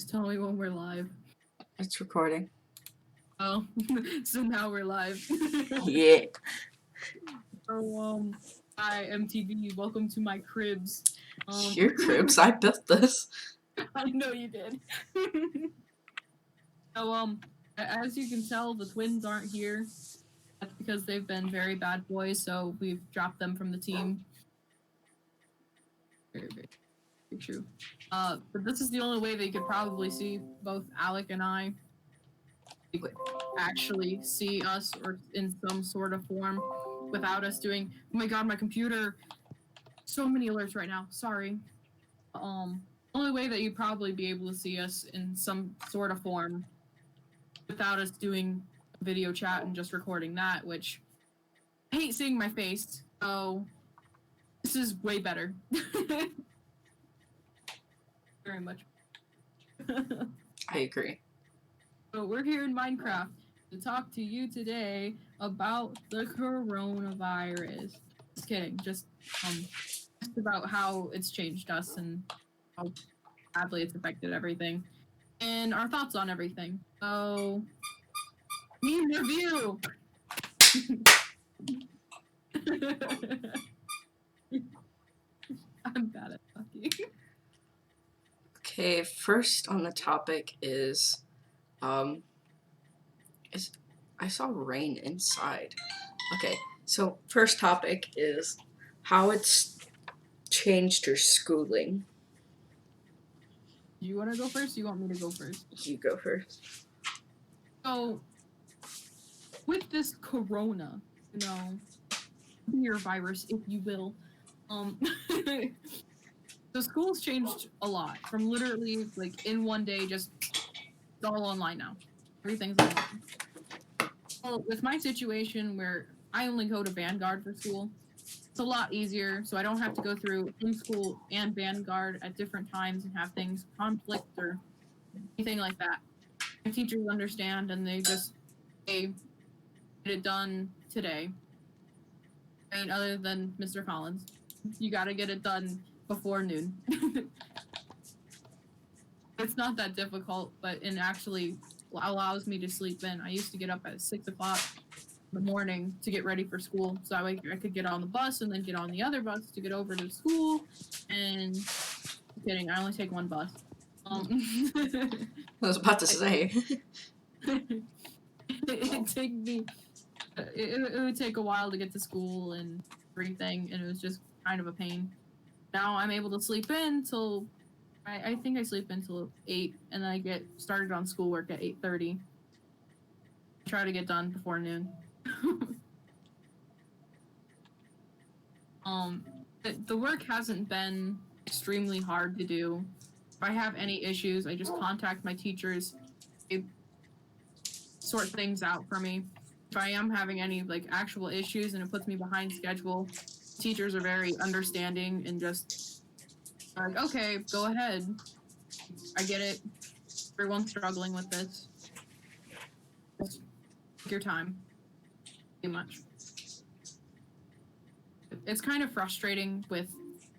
Just tell me when we're live. It's recording. Oh, so now we're live. Yeah. So, hi, MTV. Welcome to my cribs. Your cribs? I built this. I know you did. So, as you can tell, the twins aren't here. That's because they've been very bad boys, so we've dropped them from the team. Very, very, very true. But this is the only way they could probably see both Alec and I. They could actually see us or in some sort of form without us doing, oh my god, my computer, so many alerts right now, sorry. Only way that you'd probably be able to see us in some sort of form without us doing video chat and just recording that, which I hate seeing my face, so this is way better. Very much. I agree. So we're here in Minecraft to talk to you today about the coronavirus. Just kidding, just about how it's changed us and how badly it's affected everything, and our thoughts on everything. So, meme review. I'm bad at talking. Okay, first on the topic is I saw rain inside. Okay, so first topic is how it's changed your schooling. Do you want to go first? Or you want me to go first? You go first. So, with this corona, beer virus, if you will, the school's changed a lot from literally like in one day, just it's all online now. Everything's online. Well, with my situation where I only go to Vanguard for school, it's a lot easier, so I don't have to go through homeschool and Vanguard at different times and have things conflict or anything like that. My teachers understand and they just get it done today. I mean, other than Mr. Collins, you gotta get it done before noon. It's not that difficult, but it actually allows me to sleep in. I used to get up at 6 o'clock in the morning to get ready for school, so I could get on the bus and then get on the other bus to get over to school. And I'm kidding, I only take one bus. I was about to say. It'd take me. It would take a while to get to school and everything, and it was just kind of a pain. Now I'm able to sleep in till I think I sleep until 8, and then I get started on schoolwork at 8:30. Try to get done before noon. The work hasn't been extremely hard to do. If I have any issues, I just contact my teachers. They sort things out for me. If I am having any like actual issues and it puts me behind schedule, teachers are very understanding and just like, okay, go ahead. I get it. Everyone's struggling with this. Just take your time. Too much. It's kind of frustrating with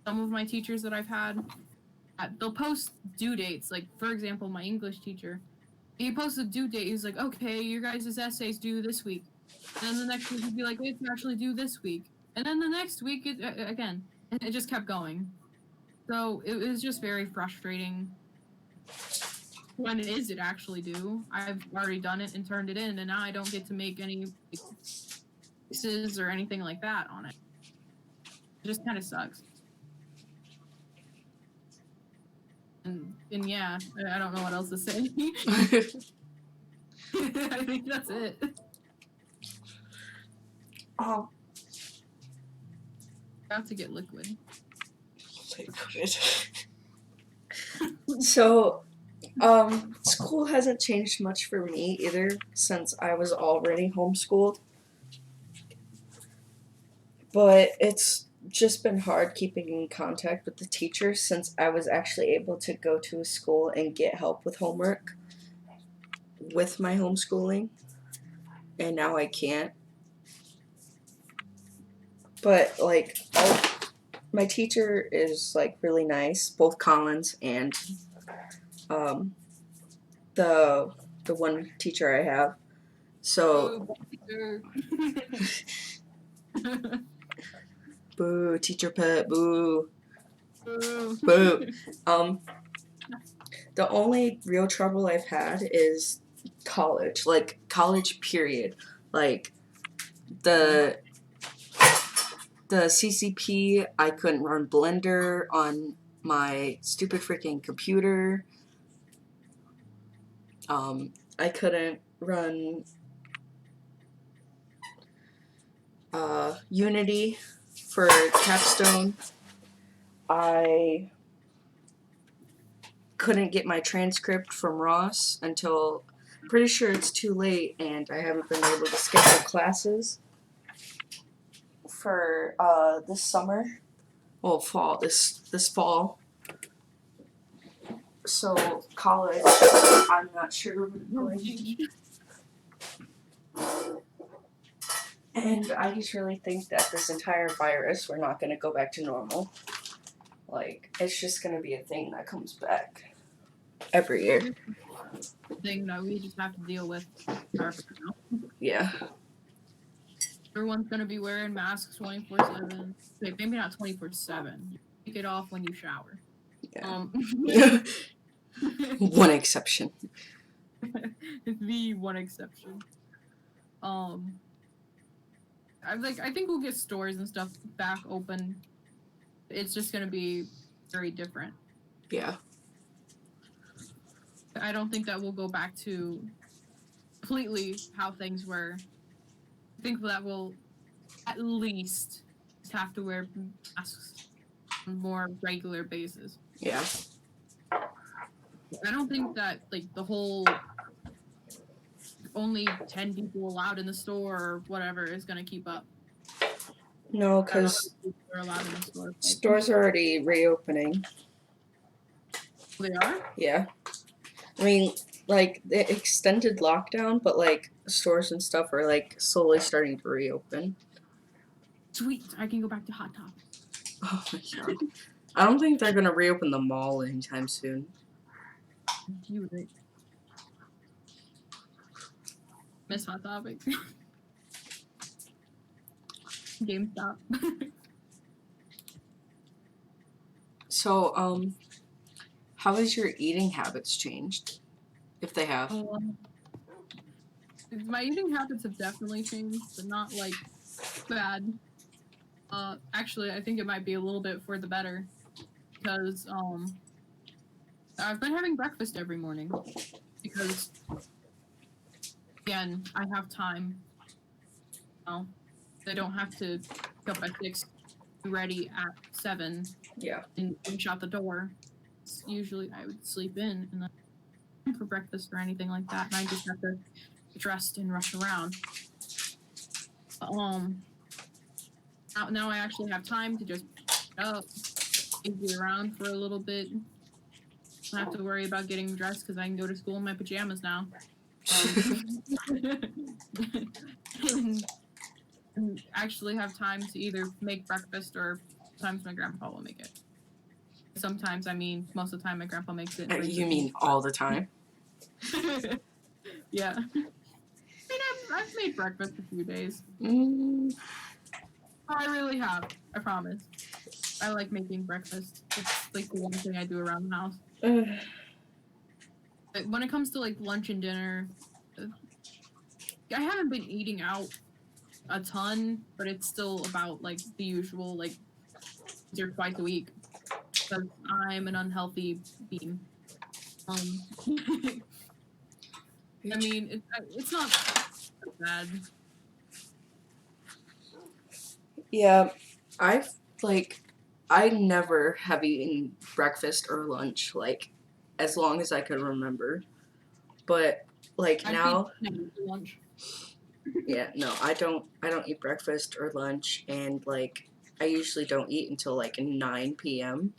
some of my teachers that I've had. They'll post due dates. Like, for example, my English teacher, he posts a due date. He's like, okay, your guys' essays due this week. And then the next week he'd be like, it's actually due this week. And then the next week, again. And it just kept going. So it was just very frustrating. When is it actually due? I've already done it and turned it in, and now I don't get to make any fixes or anything like that on it. It just kind of sucks. And yeah, I don't know what else to say. I think that's it. Oh. About to get liquid. So, school hasn't changed much for me either since I was already homeschooled. But it's just been hard keeping in contact with the teachers since I was actually able to go to a school and get help with homework with my homeschooling, and now I can't. But like, my teacher is like really nice, both Collins and the one teacher I have. So boo, teacher pet, boo, boo. The only real trouble I've had is college, like college period. Like the CCP, I couldn't run Blender on my stupid freaking computer. I couldn't run Unity for Capstone. I couldn't get my transcript from Ross until pretty sure it's too late, and I haven't been able to schedule classes for this summer. Well, fall, this fall. So college, I'm not sure we're going to. And I just really think that this entire virus, we're not going to go back to normal. Like, it's just going to be a thing that comes back every year. Thing that we just have to deal with. Yeah. Everyone's gonna be wearing masks 24/7. Wait, maybe not 24/7. Take it off when you shower. Yeah. One exception. The one exception. I think we'll get stores and stuff back open. It's just gonna be very different. Yeah. I don't think that we'll go back to completely how things were. I think that we'll at least have to wear masks on a more regular basis. Yeah. I don't think that like the whole only 10 people allowed in the store or whatever is gonna keep up. No, because they're allowed in the store. stores are already reopening. They are? Yeah. I mean, like, the extended lockdown, but, like, stores and stuff are, like, slowly starting to reopen. Sweet. I can go back to Hot Topic. Oh, my God. I don't think they're going to reopen the mall anytime soon. You right. Miss Hot Topic. GameStop. So, how has your eating habits changed? If they have. My eating habits have definitely changed, but not like bad. Actually, I think it might be a little bit for the better because I've been having breakfast every morning because again, I have time. I don't have to get up at 6, be ready at 7. Yeah. And finish out the door. Usually, I would sleep in and then for breakfast or anything like that, and I just have to get dressed and rush around. Now I actually have time to just be around for a little bit. I don't have to worry about getting dressed because I can go to school in my pajamas now. And actually have time to either make breakfast or sometimes my grandpa will make it. Sometimes, I mean, most of the time my grandpa makes it. You mean all the time? Yeah. I mean, I've made breakfast a few days. I really have. I promise. I like making breakfast. It's like the one thing I do around the house. When it comes to like lunch and dinner, I haven't been eating out a ton, but it's still about like the usual, like once or twice a week. Because I'm an unhealthy being. I mean, it's not bad. Yeah, I never have eaten breakfast or lunch, like, as long as I could remember. But, like, now... lunch. Yeah, no, I don't eat breakfast or lunch, and, like, I usually don't eat until, like, 9 p.m.,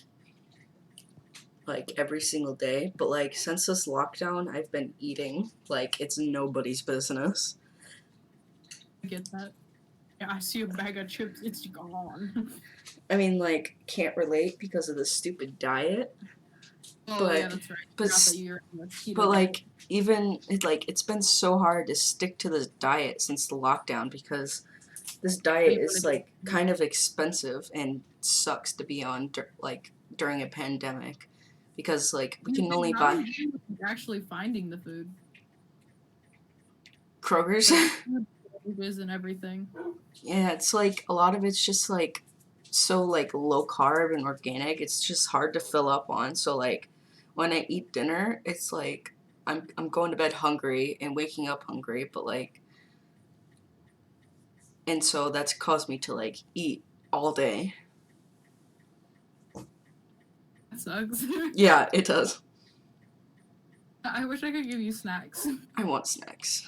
like, every single day. But, like, since this lockdown, I've been eating like it's nobody's business. I get that. Yeah, I see a bag of chips, it's gone. I mean, like, can't relate because of the stupid diet. Oh but yeah, that's right. I but forgot that s- you're on the keto but diet. like even it's been so hard to stick to this diet since the lockdown because this How diet you is wanna do like kind of expensive and sucks to be on like during a pandemic because like we can only How are buy you doing with actually finding the food? Kroger's. Like food shortages and everything. Yeah, it's like a lot of it's just like so like low carb and organic. It's just hard to fill up on. So like when I eat dinner, it's like I'm going to bed hungry and waking up hungry, but like and so that's caused me to like eat all day. That sucks. Yeah, it does. I wish I could give you snacks. I want snacks.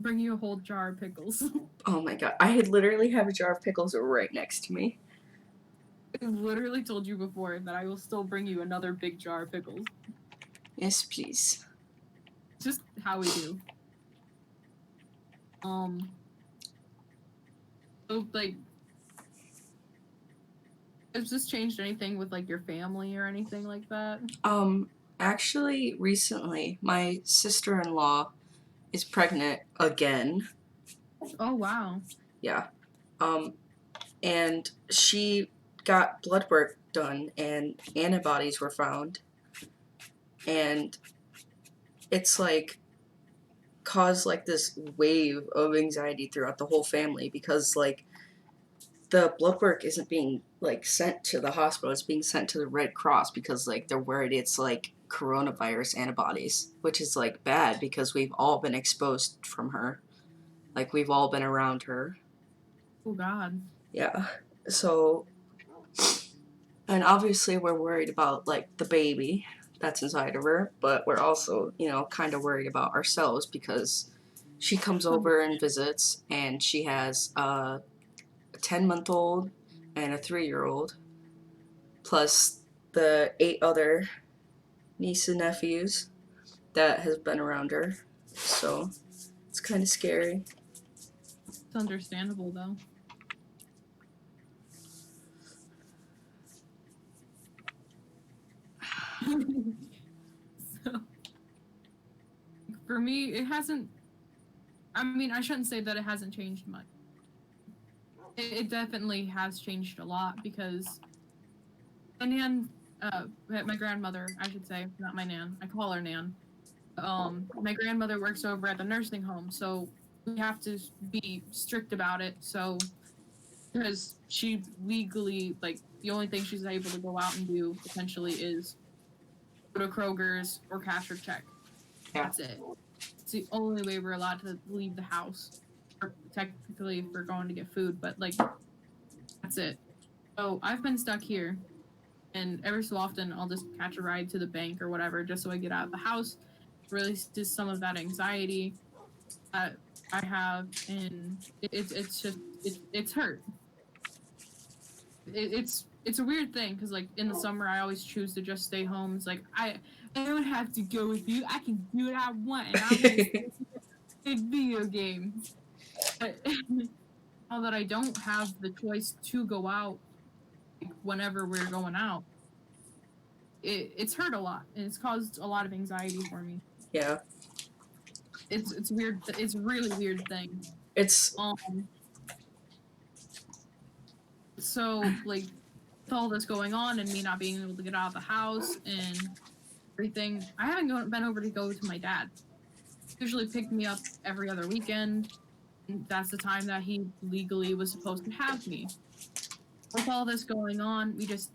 Bring you a whole jar of pickles. Oh my god. I had literally have a jar of pickles right next to me. I literally told you before that I will still bring you another big jar of pickles. Yes, please. Just how we do. Um, so like, has this changed anything with like your family or anything like that? Actually recently my sister-in-law is pregnant again. Oh wow. Yeah. Um, and she got blood work done and antibodies were found. And it's like caused like this wave of anxiety throughout the whole family because like the blood work isn't being like sent to the hospital, it's being sent to the Red Cross because like they're worried it's like coronavirus antibodies, which is like bad because we've all been exposed from her. Like we've all been around her. Oh god. Yeah. So and obviously we're worried about like the baby that's inside of her, but we're also, kind of worried about ourselves because she comes over and visits and she has a 10-month-old and a 3-year-old plus the 8 other nieces and nephews that has been around her. So it's kind of scary. It's understandable though. So for me, it hasn't. I mean, I shouldn't say that it hasn't changed much. It definitely has changed a lot because my nan, my grandmother, I should say, not my nan. I call her nan. My grandmother works over at the nursing home, so we have to be strict about it. So because she legally, like, the only thing she's able to go out and do potentially is go to Kroger's or cash her check. Yeah. That's it. It's the only way we're allowed to leave the house. Or technically, if we're going to get food, but like, that's it. So I've been stuck here, and every so often I'll just catch a ride to the bank or whatever, just so I get out of the house, releases some of that anxiety that I have, and it's just it's hurt. It's a weird thing because like in the summer I always choose to just stay home. It's like I don't have to go with you. I can do what I want, and I want to play video games. But now that I don't have the choice to go out, like, whenever we're going out, it's hurt a lot, and it's caused a lot of anxiety for me. Yeah. It's weird. It's a really weird thing. It's Um. So like with all this going on and me not being able to get out of the house and everything, I haven't been over to go to my dad. He usually picked me up every other weekend. And that's the time that he legally was supposed to have me. With all this going on, we just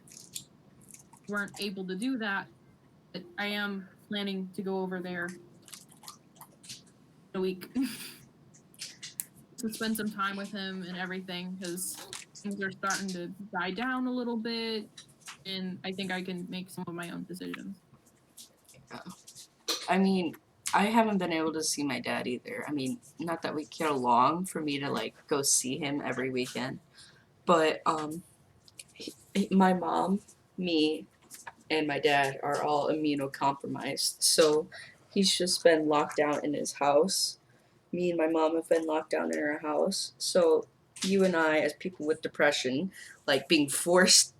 weren't able to do that. But I am planning to go over there in a week to spend some time with him and everything because things are starting to die down a little bit, and I think I can make some of my own decisions. I mean, I haven't been able to see my dad either. I mean, not that we get along for me to like go see him every weekend, but my mom, me, and my dad are all immunocompromised. So he's just been locked down in his house. Me and my mom have been locked down in our house. So you and I, as people with depression, like being forced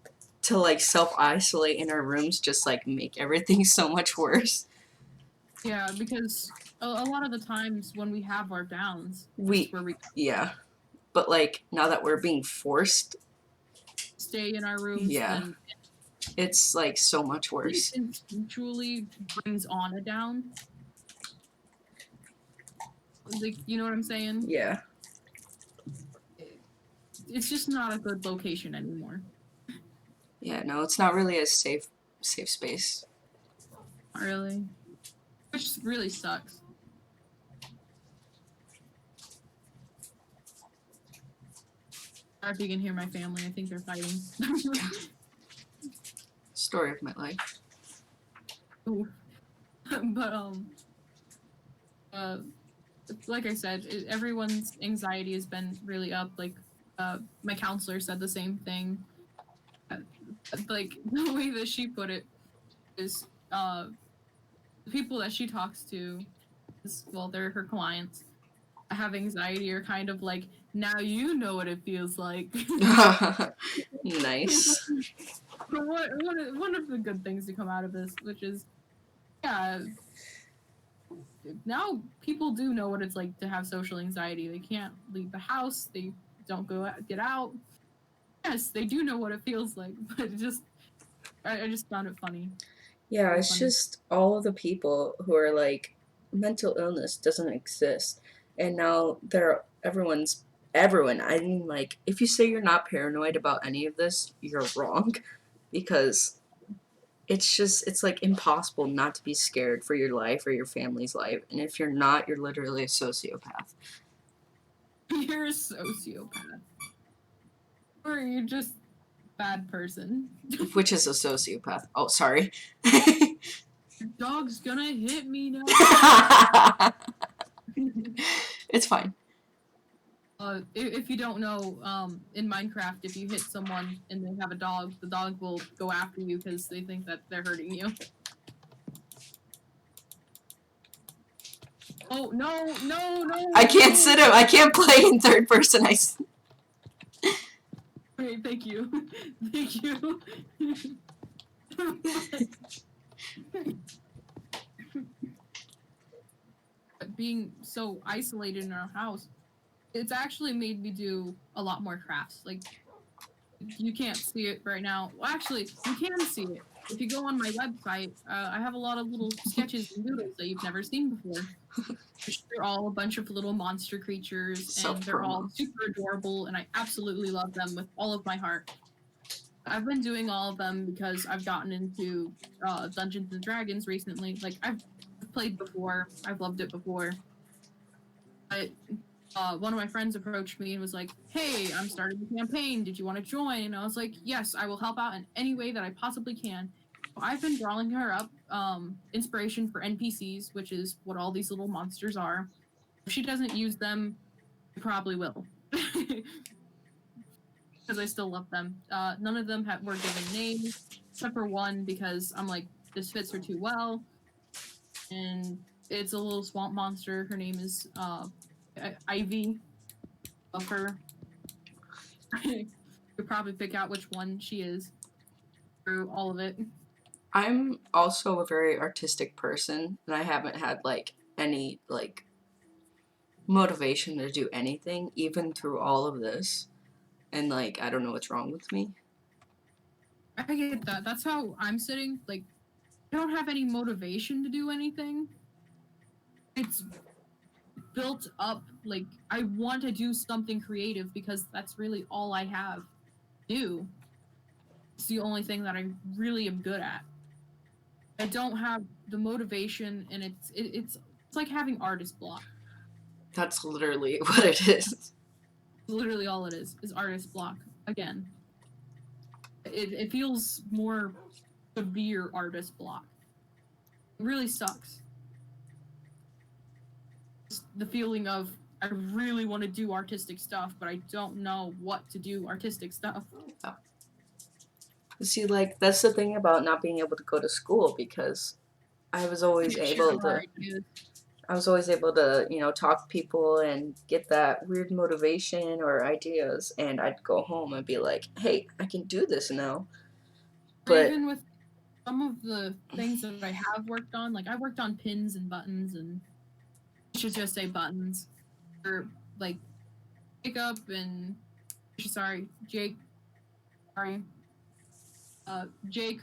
to like self-isolate in our rooms just like make everything so much worse. Yeah, because a lot of the times when we have our downs, We that's where we yeah. But like now that we're being forced, stay in our rooms, yeah, then it's like so much it worse. instinctually brings on a down. Like, you know what I'm saying? Yeah. It's just not a good location anymore. Yeah, no, it's not really a safe space. Not really. Which really sucks. Sorry if you can hear my family. I think they're fighting. Story of my life. Ooh. But like I said, everyone's anxiety has been really up. Like my counselor said the same thing. Like the way that she put it is the people that she talks to, well, they're her clients, have anxiety are kind of like, now you know what it feels like. Nice. One of the good things to come out of this, which is, yeah, now people do know what it's like to have social anxiety. They can't leave the house. They don't get out. Yes, they do know what it feels like, but it just, I just found it funny. Yeah, Really it's funny. just all of the people who are like mental illness doesn't exist. And now everyone. I mean like if you say you're not paranoid about any of this, you're wrong because it's like impossible not to be scared for your life or your family's life. And if you're not, you're literally a sociopath. You're a sociopath. Or you're just a bad person. Which is a sociopath. Oh, sorry. Your dog's gonna hit me now. It's fine. If you don't know, in Minecraft, if you hit someone and they have a dog, the dog will go after you because they think that they're hurting you. Oh, no. I can't sit up. I can't play in third person. Okay, thank you. Thank you. Being so isolated in our house, it's actually made me do a lot more crafts. Like, you can't see it right now. Well, actually, you can see it. If you go on my website, I have a lot of little sketches and doodles that you've never seen before. They're all a bunch of little monster creatures, and they're all super adorable, and I absolutely love them with all of my heart. I've been doing all of them because I've gotten into Dungeons and Dragons recently. Like, I've played before, I've loved it before. But one of my friends approached me and was like, hey, I'm starting a campaign. Did you want to join? And I was like, yes, I will help out in any way that I possibly can. I've been drawing her up inspiration for NPCs, which is what all these little monsters are. If she doesn't use them, I probably will. Because I still love them. None of them were given names, except for one, because I'm like, this fits her too well. And it's a little swamp monster. Her name is Ivy. Love her. You'll probably pick out which one she is through all of it. I'm also a very artistic person, and I haven't had like any like motivation to do anything, even through all of this. And like, I don't know what's wrong with me. I get that. That's how I'm sitting. Like, I don't have any motivation to do anything. It's built up. Like, I want to do something creative because that's really all I have to do. It's the only thing that I really am good at. I don't have the motivation, and it's like having artist block. That's literally what it is. Literally all it is artist block. Again, it feels more severe artist block. It really sucks. It's the feeling of I really want to do artistic stuff, but I don't know what to do artistic stuff. See, like, that's the thing about not being able to go to school because I was always able to. I was always able to, you know, talk to people and get that weird motivation or ideas, and I'd go home and be like, "Hey, I can do this now." But even with some of the things that I have worked on, like I worked on pins and buttons, and I should just say buttons, or like Jacob and Jake, sorry, Jake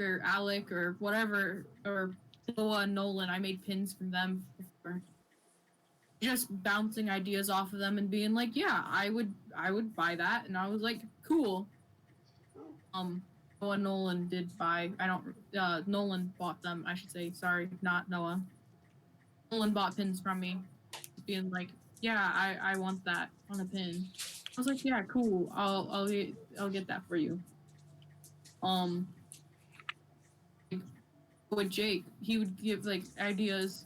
or Alec or whatever, or Noah and Nolan. I made pins from them before. Just bouncing ideas off of them and being like, yeah, I would buy that, and I was like, cool. Noah Nolan did buy. I don't. Nolan bought them. I should say. Sorry, not Noah. Nolan bought pins from me, being like, yeah, I want that on a pin. I was like, yeah, cool. I'll get that for you. With Jake, he would give like ideas.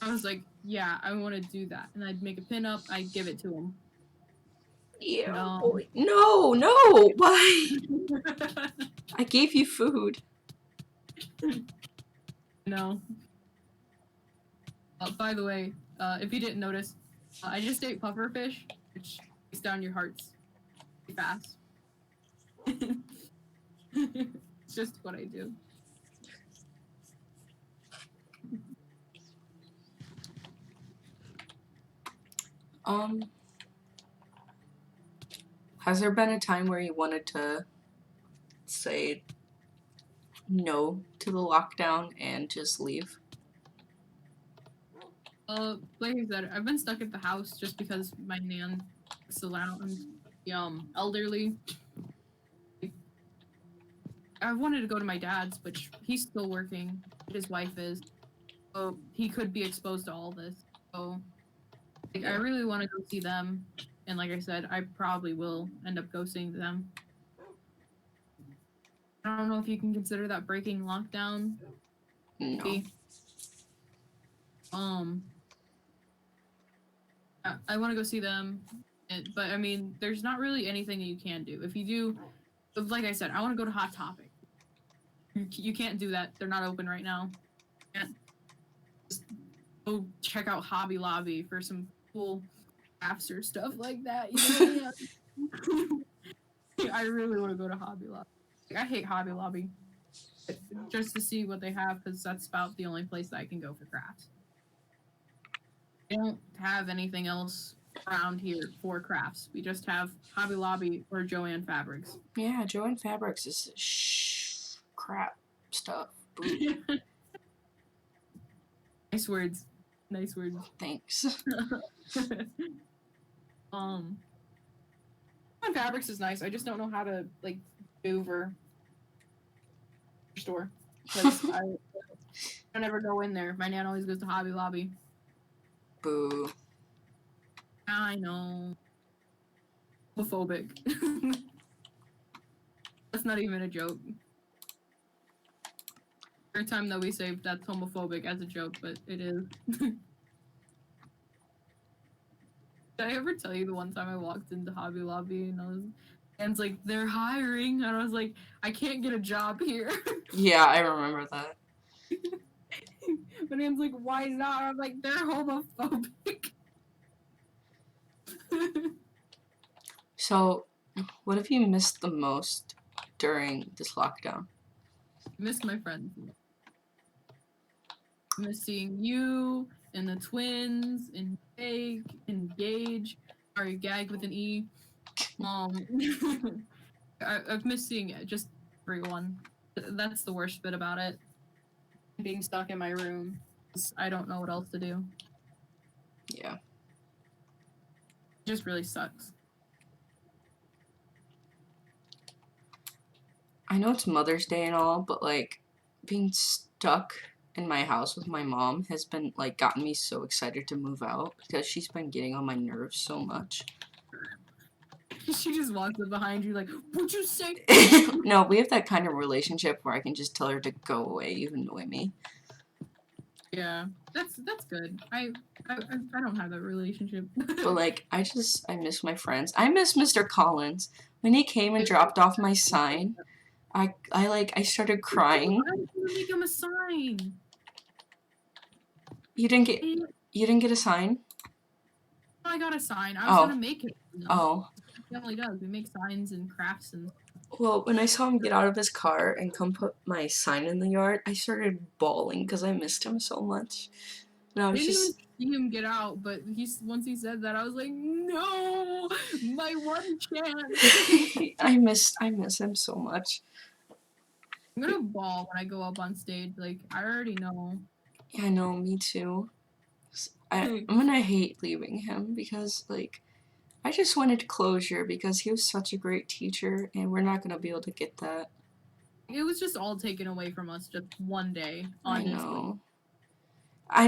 I was like, yeah, I want to do that, and I'd make a pin up. I'd give it to him. yeah, No. boy. No, why? I gave you food. No. By the way, if you didn't notice, I just ate pufferfish, which takes down your hearts pretty fast. It's just what I do. Has there been a time where you wanted to say no to the lockdown and just leave? Like I said, I've been stuck at the house just because my nan is around elderly. I wanted to go to my dad's, which he's still working. His wife is, so he could be exposed to all this. So, like, I really want to go see them, and like I said, I probably will end up go seeing them. I don't know if you can consider that breaking lockdown. No. Maybe. I want to go see them, but I mean, there's not really anything that you can do. If you do, like I said, I want to go to Hot Topic. You can't do that. They're not open right now. You can't just go check out Hobby Lobby for some cool crafts or stuff like that. You know? I really want to go to Hobby Lobby. I hate Hobby Lobby. Just to see what they have, because that's about the only place that I can go for crafts. We don't have anything else around here for crafts. We just have Hobby Lobby or Joann Fabrics. Yeah, Joann Fabrics is crap stuff. Nice words. Nice words. Thanks. Joann Fabrics is nice. I just don't know how to like Hoover store, because I never go in there. My nan always goes to Hobby Lobby. Boo. I know. Homophobic. That's not even a joke. Every time that we say that's homophobic as a joke, but it is. Did I ever tell you the one time I walked into Hobby Lobby and like, they're hiring, and I was like, I can't get a job here. Yeah, I remember that. But Anne's like, why not? I'm like, they're homophobic. So, what have you missed the most during this lockdown? Missed my friends. Miss seeing you and the twins and Jake and Gage. Sorry, Gag with an E. I've missed seeing just everyone. That's the worst bit about it. Being stuck in my room. I don't know what else to do. Yeah. It just really sucks. I know it's Mother's Day and all, but like being stuck in my house with my mom has been like gotten me so excited to move out because she's been getting on my nerves so much. She just walks up behind you like, what'd you say? No, we have that kind of relationship where I can just tell her to go away, even annoy me. Yeah, that's good. I don't have that relationship. But like I miss my friends. I miss Mr. Collins. When he came and dropped off my sign, I started crying. Why did you make him a sign? You didn't get a sign? I got a sign. I was Oh. gonna make it. You know? Oh. My family does. We make signs and crafts and. Well, when I saw him get out of his car and come put my sign in the yard, I started bawling because I missed him so much. And I I was didn't just, even see him get out, but once he said that, I was like, no, my one chance. I miss him so much. I'm gonna bawl when I go up on stage. Like, I already know. Yeah, I know, me too. I'm gonna hate leaving him because, like, I just wanted closure because he was such a great teacher, and we're not gonna be able to get that. It was just all taken away from us just one day, I honestly.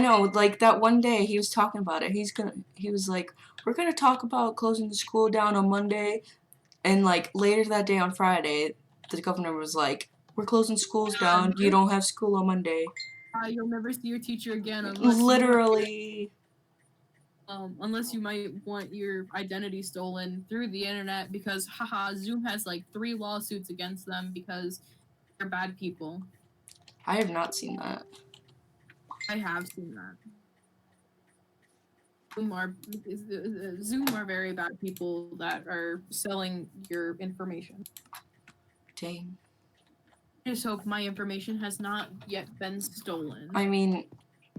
know, like that one day he was talking about it. He was like, we're gonna talk about closing the school down on Monday, and like later that day on Friday, the governor was like, we're closing schools down. You don't have school on Monday. You'll never see your teacher again Literally. unless you might want your identity stolen through the internet because, haha, Zoom has like 3 lawsuits against them because they're bad people. I have not seen that. I have seen that. Zoom are very bad people that are selling your information. Dang. I just hope my information has not yet been stolen. I mean,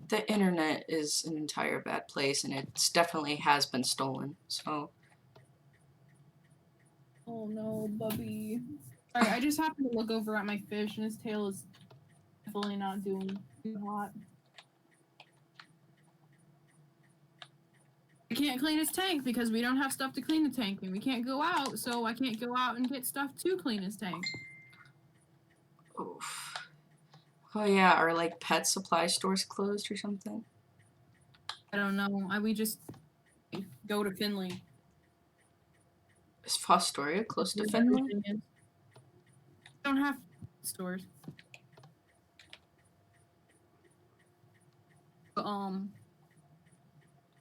the internet is an entire bad place, and it definitely has been stolen, so. Oh no, Bubby. Sorry, I just happened to look over at my fish, and his tail is definitely not doing too hot. I can't clean his tank because we don't have stuff to clean the tank, and we can't go out, so I can't go out and get stuff to clean his tank. Oof. Oh yeah, are like pet supply stores closed or something? I don't know. We just go to Finley. Is Fostoria close to Finley? We don't have stores.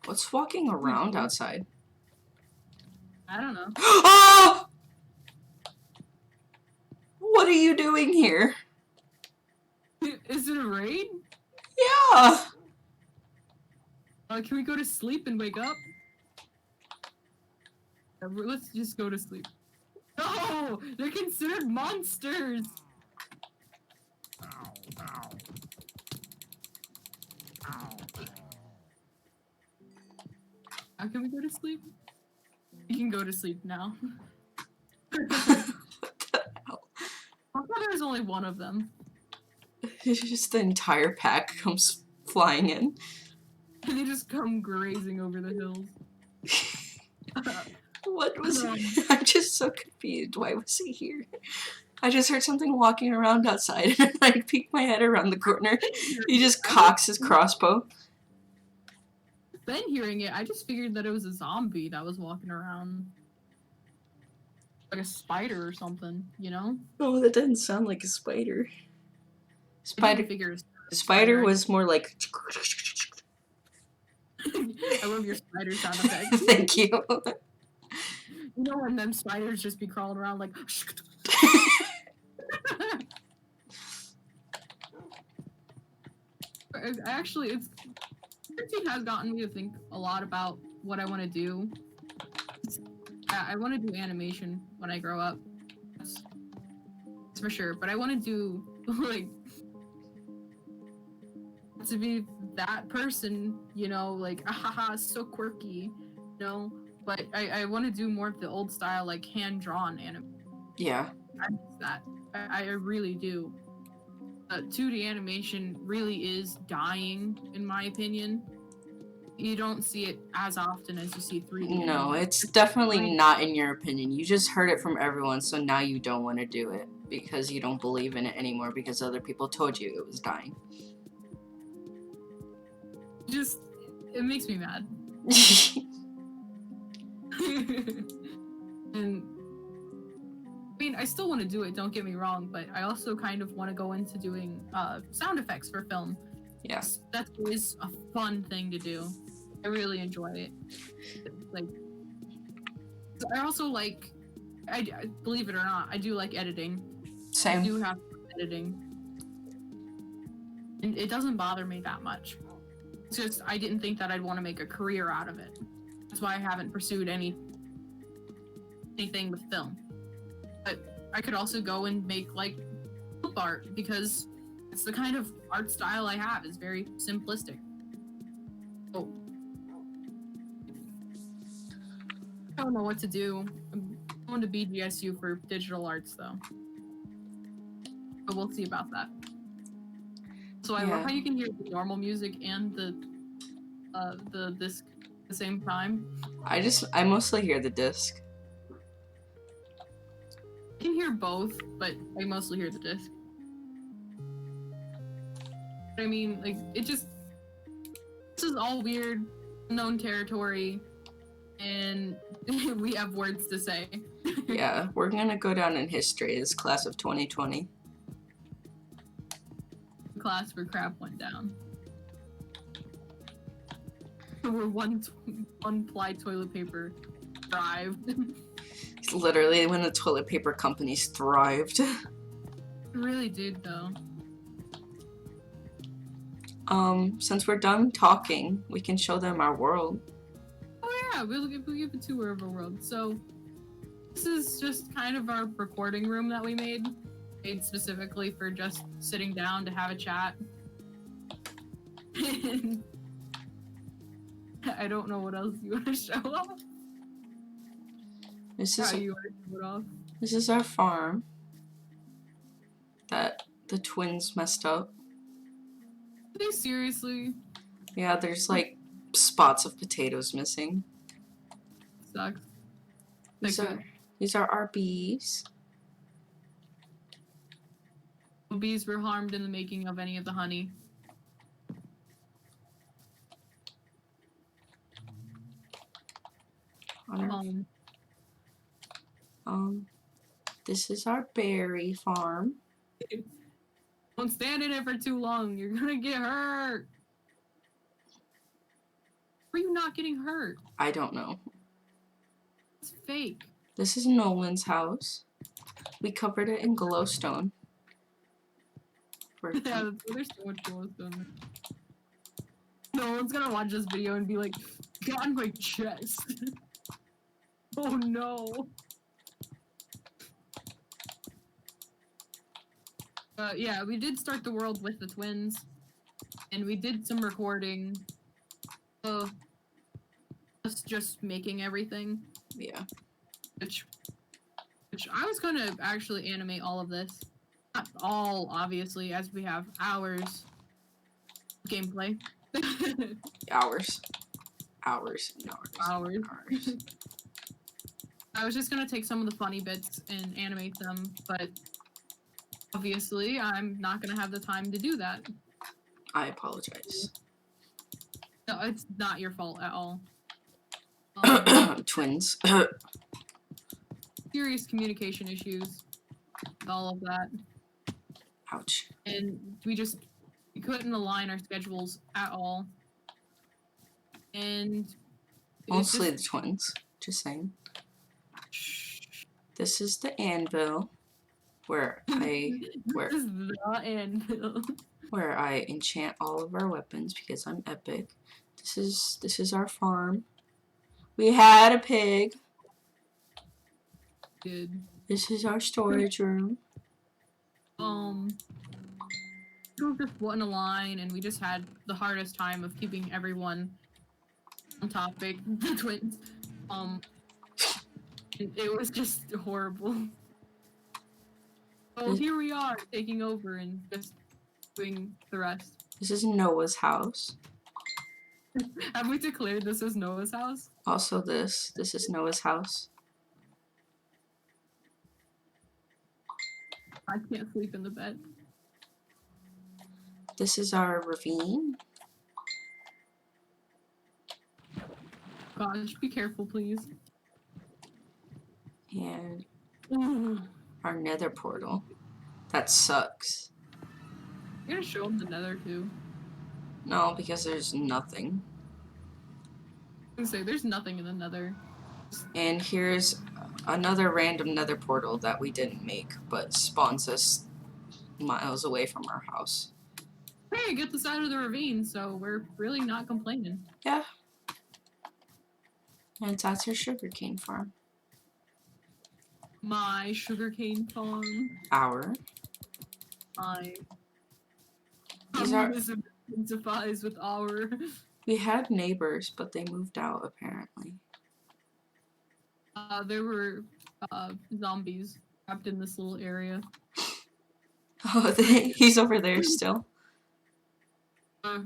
What's walking around outside? I don't know. Oh! What are you doing here? Is it a raid? Yeah! Can we go to sleep and wake up? Let's just go to sleep. No! They're considered monsters! Can we go to sleep? We can go to sleep now. What the hell? I thought there was only one of them. It's just the entire pack comes flying in. And they just come grazing over the hills. What was he? I'm just so confused. Why was he here? I just heard something walking around outside, and I peeked my head around the corner. He just cocks his crossbow. Then hearing it, I just figured that it was a zombie that was walking around. Like a spider or something, you know? Oh, that didn't sound like a spider. Spider was more like. I love your spider sound effects. Thank you. You know when them spiders just be crawling around like. Actually, quarantine has gotten me to think a lot about what I want to do. I want to do animation when I grow up. That's for sure. But I want to do like to be that person, you know, like ahaha, so quirky, you know. But I want to do more of the old style, like hand drawn anime. Yeah. I miss that. I really do. 2D animation really is dying, in my opinion. You don't see it as often as you see 3D. No, it's definitely not in your opinion. You just heard it from everyone, so now you don't want to do it because you don't believe in it anymore because other people told you it was dying. Just, it makes me mad. And I mean, I still want to do it, don't get me wrong, but I also kind of want to go into doing sound effects for film. Yes. That is a fun thing to do. I really enjoy it. Like, I also like, I believe it or not, I do like editing. Same. I do have editing. And it doesn't bother me that much. It's just, I didn't think that I'd want to make a career out of it. That's why I haven't pursued anything with film. But I could also go and make like clip art because it's the kind of art style I have. Is very simplistic. Oh, I don't know what to do. I'm going to BGSU for digital arts though, but we'll see about that. So I love how you can hear the normal music and the disc at the same time. I mostly hear the disc. I can hear both, but I mostly hear the disc. I mean, like, this is all weird, unknown territory, and we have words to say. Yeah, we're gonna go down in history as class of 2020. Class where crap went down. Where one ply toilet paper thrived. Literally when the toilet paper companies thrived. It really did, though. Since we're done talking, we can show them our world. Oh yeah, we'll give a tour of our world. So, this is just kind of our recording room that we made specifically for just sitting down to have a chat. I don't know what else you want to show off. This How you want to show it off? This is our farm that the twins messed up. Are they seriously? Yeah, there's like spots of potatoes missing. Sucks. These are our bees. Bees were harmed in the making of any of the honey. This is our berry farm. Don't stand in it for too long. You're gonna get hurt. Are you not getting hurt? I don't know. It's fake. This is Nolan's house. We covered it in glowstone. Yeah, there's so much glowstone. No one's gonna watch this video and be like, "Get on my chest." Oh no. Yeah, we did start the world with the twins, and we did some recording. Us just making everything. Yeah. Which I was gonna actually animate all of this. Not all, obviously, as we have hours of gameplay. Hours. I was just gonna take some of the funny bits and animate them, but obviously I'm not gonna have the time to do that. I apologize. No, it's not your fault at all. Twins. Serious communication issues. All of that. Ouch. And we couldn't align our schedules at all. And Mostly the twins. Just saying. This is the anvil where I enchant all of our weapons because I'm epic. This is our farm. We had a pig. Good. This is our storage room. We just wasn't aligned, and we just had the hardest time of keeping everyone on topic. The twins. It was just horrible. So here we are, taking over and just doing the rest. This is Noah's house. Have we declared this as Noah's house? Also this is Noah's house. I can't sleep in the bed. This is our ravine. Gosh, be careful, please. And Ooh. our nether portal. That sucks. You're gonna show them the nether, too. No, because there's nothing. I was gonna say, there's nothing in the nether. And here's another random nether portal that we didn't make, but spawns us miles away from our house. Hey, get the side of the ravine, so we're really not complaining. Yeah. And that's our sugarcane farm. My sugarcane farm. Our. My These are. communism intensifies with our. We had neighbors, but they moved out apparently. There were zombies trapped in this little area. Oh, he's over there still.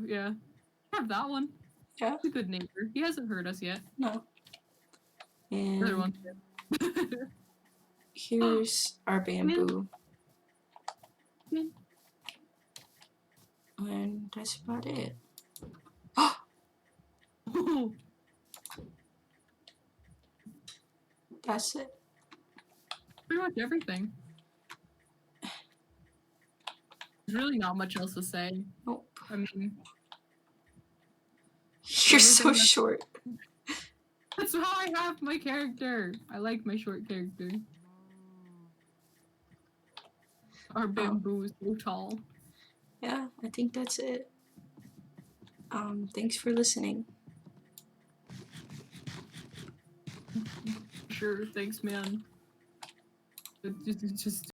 Yeah. I have that one. Yeah. He's a good neighbor. He hasn't hurt us yet. No. The other And one did. here's our bamboo. Come And that's about it. Oh, That's it. pretty much everything. There's really not much else to say. Nope. I mean, You're so everything that's- short. that's how I have my character. I like my short character. Our bamboo is so tall. Yeah, I think that's it. Thanks for listening. Sure, thanks, man. Just